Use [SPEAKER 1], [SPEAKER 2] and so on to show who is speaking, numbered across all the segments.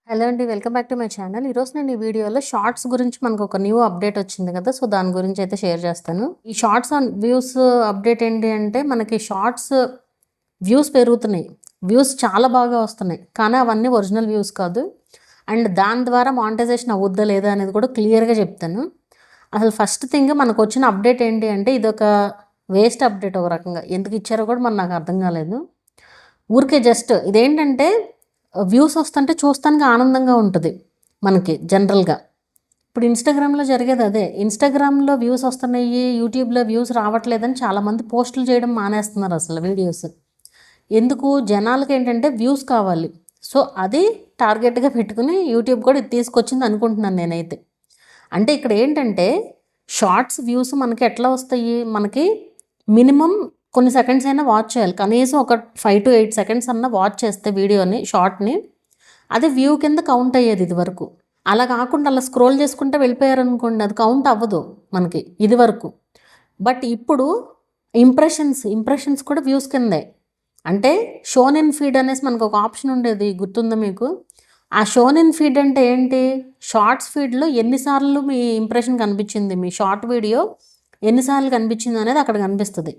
[SPEAKER 1] Hello అండి. Welcome back to my channel. ఈరోజు నేను ఈ వీడియోలో షార్ట్స్ గురించి మనకు ఒక న్యూ అప్డేట్ వచ్చింది కదా! సో, దాని గురించి అయితే షేర్ చేస్తాను. ఈ షార్ట్స్ ఆన్ వ్యూస్ అప్డేట్ ఏంటి అంటే మనకి షార్ట్స్ వ్యూస్ పెరుగుతున్నాయి. వ్యూస్ చాలా బాగా వస్తున్నాయి. కానీ అవన్నీ ఒరిజినల్ వ్యూస్ కాదు. అండ్ దాని ద్వారా మానిటైజేషన్ అవుద్దా లేదా అనేది కూడా క్లియర్‌గా చెప్తాను. అసలు ఫస్ట్ థింగ్ మనకు వచ్చిన అప్డేట్ ఏంటి అంటే ఇదొక వేస్ట్ అప్డేట్ ఒక రకంగా. ఎందుకు ఇచ్చారో కూడా నాకు అర్థం కాలేదు. ఊరికే జస్ట్ ఇదేంటంటే వ్యూస్ వస్తుంటే చూస్తానికి ఆనందంగా ఉంటుంది మనకి జనరల్‌గా. ఇప్పుడు ఇన్‌స్టాగ్రామ్‌లో జరిగేది అదే. ఇన్‌స్టాగ్రామ్‌లో వ్యూస్ వస్తున్నాయి, యూట్యూబ్‌లో వ్యూస్ రావట్లేదని చాలామంది పోస్టులు చేయడం మానేస్తున్నారు అసలు వీడియోస్. ఎందుకు జనాలకి ఏంటంటే వ్యూస్ కావాలి. సో, అది టార్గెట్‌గా పెట్టుకుని యూట్యూబ్ కూడా ఇది తీసుకొచ్చింది అనుకుంటున్నాను నేనైతే. అంటే ఇక్కడ ఏంటంటే షార్ట్స్ వ్యూస్ మనకి ఎట్లా వస్తాయి? మనకి మినిమమ్ కొన్ని సెకండ్స్ అయినా వాచ్ చేయాలి. కనీసం ఒక 5-8 సెకండ్స్ అన్నా వాచ్ చేస్తే వీడియోని, షార్ట్‌ని అది వ్యూ కింద కౌంట్ అయ్యేది ఇదివరకు. అలా కాకుండా అలా స్క్రోల్ చేసుకుంటూ వెళ్ళిపోయారనుకోండి అది కౌంట్ అవ్వదు మనకి ఇదివరకు. బట్ ఇప్పుడు ఇంప్రెషన్స్ కూడా వ్యూస్ కిందే. అంటే షోన్ ఇన్ ఫీడ్ అనేసి మనకు ఒక ఆప్షన్ ఉండేది గుర్తుందా మీకు? ఆ షోన్ ఇన్ ఫీడ్ అంటే ఏంటి? షార్ట్స్ ఫీడ్‌లో ఎన్నిసార్లు మీ ఇంప్రెషన్ కనిపించింది, మీ షార్ట్ వీడియో ఎన్నిసార్లు కనిపించింది అనేది అక్కడ కనిపిస్తుంది.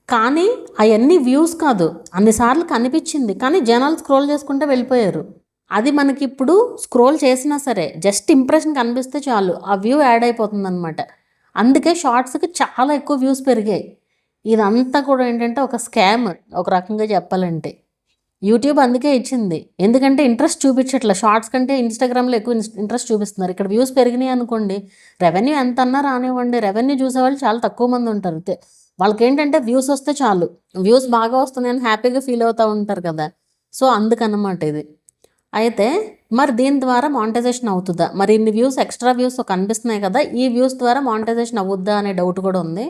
[SPEAKER 1] కానీ అవన్నీ వ్యూస్ కాదు. అన్నిసార్లు కనిపించింది. కానీ జనాలు స్క్రోల్ చేసుకుంటూ వెళ్ళిపోయారు. అది మనకిప్పుడు స్క్రోల్ చేసినా సరే జస్ట్ ఇంప్రెషన్ కనిపిస్తే చాలు ఆ వ్యూ యాడ్ అయిపోతుందనమాట. అందుకే షార్ట్స్‌కి చాలా ఎక్కువ వ్యూస్ పెరిగాయి. ఇదంతా కూడా ఏంటంటే ఒక స్కామ్ ఒక రకంగా చెప్పాలంటే. యూట్యూబ్ అందుకే ఇచ్చింది. ఎందుకంటే ఇంట్రెస్ట్ చూపించట్లే. షార్ట్స్ కంటే ఇన్‌స్టాగ్రామ్‌లో ఎక్కువ ఇంట్రెస్ట్ చూపిస్తున్నారు. ఇక్కడ వ్యూస్ పెరిగినాయి అనుకోండి, రెవెన్యూ ఎంతన్నా రానివ్వండి, రెవెన్యూ చూసేవాళ్ళు చాలా తక్కువ మంది ఉంటారు. వాళ్ళకేంటంటే వ్యూస్ వస్తే చాలు. వ్యూస్ బాగా వస్తున్నాయని హ్యాపీగా ఫీల్ అవుతూ ఉంటారు కదా! సో, అందుకనమాట ఇది. అయితే మరి దీని ద్వారా మానిటైజేషన్ అవుతుందా? మరి ఇన్ని వ్యూస్ ఎక్స్ట్రా వ్యూస్ కనిపిస్తున్నాయి కదా! ఈ వ్యూస్ ద్వారా మానిటైజేషన్ అవుద్దా అనే డౌట్ కూడా ఉంది.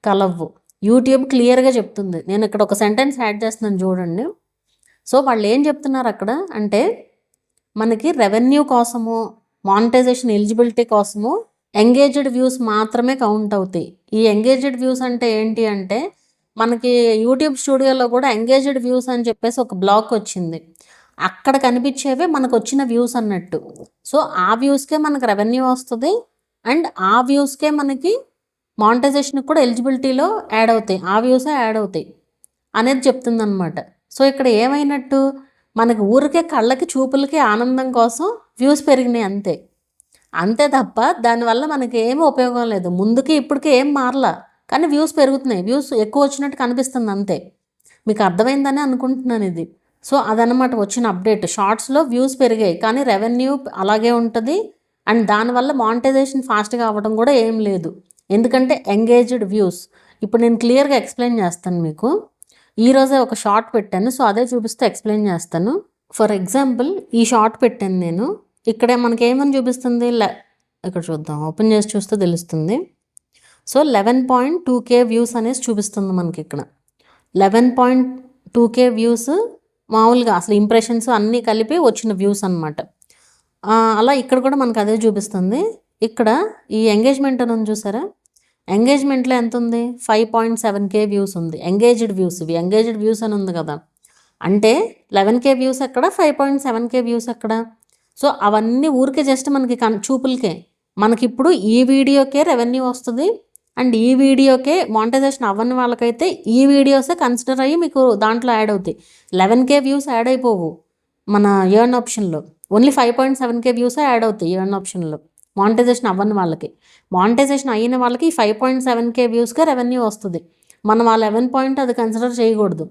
[SPEAKER 1] కలవ్వు. యూట్యూబ్ క్లియర్‌గా చెప్తుంది. నేను ఇక్కడ ఒక సెంటెన్స్ యాడ్ చేస్తున్నాను చూడండి. సో, వాళ్ళు ఏం చెప్తున్నారు అక్కడ అంటే మనకి రెవెన్యూ కోసము, మానిటైజేషన్ ఎలిజిబిలిటీ కోసము ఎంగేజ్డ్ వ్యూస్ మాత్రమే కౌంట్ అవుతాయి. ఈ ఎంగేజ్డ్ వ్యూస్ అంటే ఏంటి అంటే మనకి యూట్యూబ్ స్టూడియోలో కూడా ఎంగేజ్డ్ వ్యూస్ అని చెప్పేసి ఒక బ్లాక్ వచ్చింది. అక్కడ కనిపించేవే మనకు వచ్చిన వ్యూస్ అన్నట్టు. సో, ఆ వ్యూస్కే మనకు రెవెన్యూ వస్తుంది. అండ్ ఆ వ్యూస్కే మనకి మానిటైజేషన్కి కూడా ఎలిజిబిలిటీలో యాడ్ అవుతాయి. ఆ వ్యూసే యాడ్ అవుతాయి అనేది చెప్తుందనమాట. సో, ఇక్కడ ఏమైనట్టు మనకు ఊరికే కళ్ళకి చూపులకి ఆనందం కోసం వ్యూస్ పెరిగినాయి అంతే. అంతే తప్ప దానివల్ల మనకి ఏమీ ఉపయోగం లేదు. ముందుకి ఇప్పటికి ఏం మారలా. కానీ వ్యూస్ పెరుగుతున్నాయి. వ్యూస్ ఎక్కువ వచ్చినట్టు కనిపిస్తుంది అంతే. మీకు అర్థమైందని అనుకుంటున్నాను ఇది. సో, అదనమాట వచ్చిన అప్డేట్. షార్ట్స్‌లో వ్యూస్ పెరిగాయి. కానీ రెవెన్యూ అలాగే ఉంటుంది. అండ్ దానివల్ల మానిటైజేషన్ ఫాస్ట్‌గా అవ్వడం కూడా ఏం లేదు. ఎందుకంటే ఎంగేజ్డ్ వ్యూస్. ఇప్పుడు నేను క్లియర్‌గా ఎక్స్‌ప్లెయిన్ చేస్తాను మీకు. ఈరోజే ఒక షార్ట్ పెట్టాను. సో, అదే చూపిస్తూ ఎక్స్‌ప్లెయిన్ చేస్తాను. ఫర్ ఎగ్జాంపుల్ ఈ షార్ట్ పెట్టాను నేను. ఇక్కడ మనకేమని చూపిస్తుంది ఇక్కడ చూద్దాం. ఓపెన్ చేసి చూస్తే తెలుస్తుంది. సో, 11.2K వ్యూస్ అనేసి చూపిస్తుంది మనకిక్కడ. 11.2K వ్యూస్ మామూలుగా అసలు ఇంప్రెషన్స్ అన్నీ కలిపి వచ్చిన వ్యూస్ అనమాట. అలా ఇక్కడ కూడా మనకు అదే చూపిస్తుంది. ఇక్కడ ఈ ఎంగేజ్మెంట్ అని ఉంది చూసారా? ఎంగేజ్మెంట్లో ఎంత ఉంది? 5.7K వ్యూస్ ఉంది. ఎంగేజ్డ్ వ్యూస్ ఇవి. ఎంగేజ్డ్ వ్యూస్ అని ఉంది కదా! అంటే 11K వ్యూస్ ఎక్కడ? 5.7K వ్యూస్ ఎక్కడ? సో, అవన్నీ ఊరికే జస్ట్ మనకి చూపులకే. మనకిప్పుడు ఈ వీడియోకే రెవెన్యూ వస్తుంది. అండ్ ఈ వీడియోకే మానిటైజేషన్ అవ్వని వాళ్ళకైతే ఈ వీడియోసే కన్సిడర్ అయ్యి మీకు దాంట్లో యాడ్ అవుతాయి. 11K వ్యూస్ యాడ్ అయిపోవు మన ఎర్న్ ఆప్షన్లో. ఓన్లీ 5.7K వ్యూసే యాడ్ అవుతాయి ఎర్న్ ఆప్షన్లో. మానిటైజేషన్ అవ్వని వాళ్ళకి. మానిటైజేషన్ అయిన వాళ్ళకి 5.7K వ్యూస్కే రెవెన్యూ వస్తుంది. మనం ఆ 11 అది కన్సిడర్ చేయకూడదు.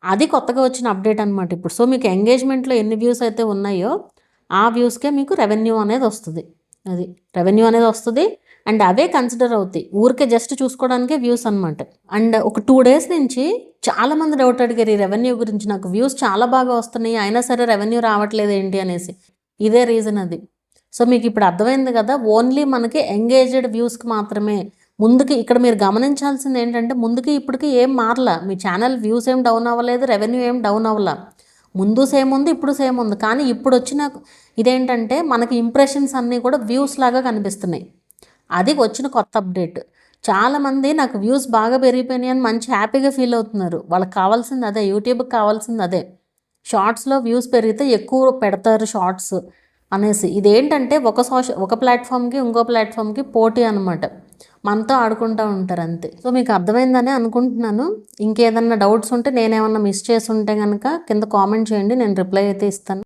[SPEAKER 1] అది కొత్తగా వచ్చిన అప్డేట్ అనమాట ఇప్పుడు. సో, మీకు ఎంగేజ్మెంట్లో ఎన్ని వ్యూస్ అయితే ఉన్నాయో ఆ వ్యూస్కే మీకు రెవెన్యూ అనేది వస్తుంది. అది రెవెన్యూ అనేది వస్తుంది. అండ్ అవే కన్సిడర్ అవుతాయి. ఊరికే జస్ట్ చూసుకోవడానికే వ్యూస్ అనమాట. అండ్ ఒక 2 డేస్ నుంచి చాలామంది డౌట్ అడిగారు ఈ రెవెన్యూ గురించి. నాకు వ్యూస్ చాలా బాగా వస్తున్నాయి, అయినా సరే రెవెన్యూ రావట్లేదు ఏంటి అనేసి. ఇదే రీజన్ అది. సో, మీకు ఇప్పుడు అర్థమైంది కదా! ఓన్లీ మనకి ఎంగేజ్డ్ వ్యూస్కి మాత్రమే. ముందుకి ఇక్కడ మీరు గమనించాల్సింది ఏంటంటే ముందుకి ఇప్పటికి ఏం మారలా. మీ ఛానల్ వ్యూస్ ఏం డౌన్ అవ్వలేదు, రెవెన్యూ ఏం డౌన్ అవ్వలా. ముందు సేమ్ ఉంది, ఇప్పుడు సేమ్ ఉంది. కానీ ఇప్పుడు వచ్చిన ఇదేంటంటే మనకి ఇంప్రెషన్స్ అన్నీ కూడా వ్యూస్ లాగా కనిపిస్తున్నాయి. అది వచ్చిన కొత్త అప్డేట్. చాలామంది నాకు వ్యూస్ బాగా పెరిగిపోయినాయి అని మంచి హ్యాపీగా ఫీల్ అవుతున్నారు. వాళ్ళకి కావాల్సింది అదే. యూట్యూబ్కి కావాల్సింది అదే. షార్ట్స్లో వ్యూస్ పెరిగితే ఎక్కువ పెడతారు షార్ట్స్ అనేసి. ఇదేంటంటే ఒక ప్లాట్ఫామ్కి ఇంకో ప్లాట్ఫామ్కి పోటీ అనమాట. మనతో ఆడుకుంటూ ఉంటారు అంతే. సో మీకు అర్థమైందని అనుకుంటున్నాను. ఇంకేదన్నా డౌట్స్ ఉంటే, నేనేమన్నా మిస్ చేసి ఉంటే కనుక కింద కామెంట్ చేయండి, నేను రిప్లై అయితే ఇస్తాను.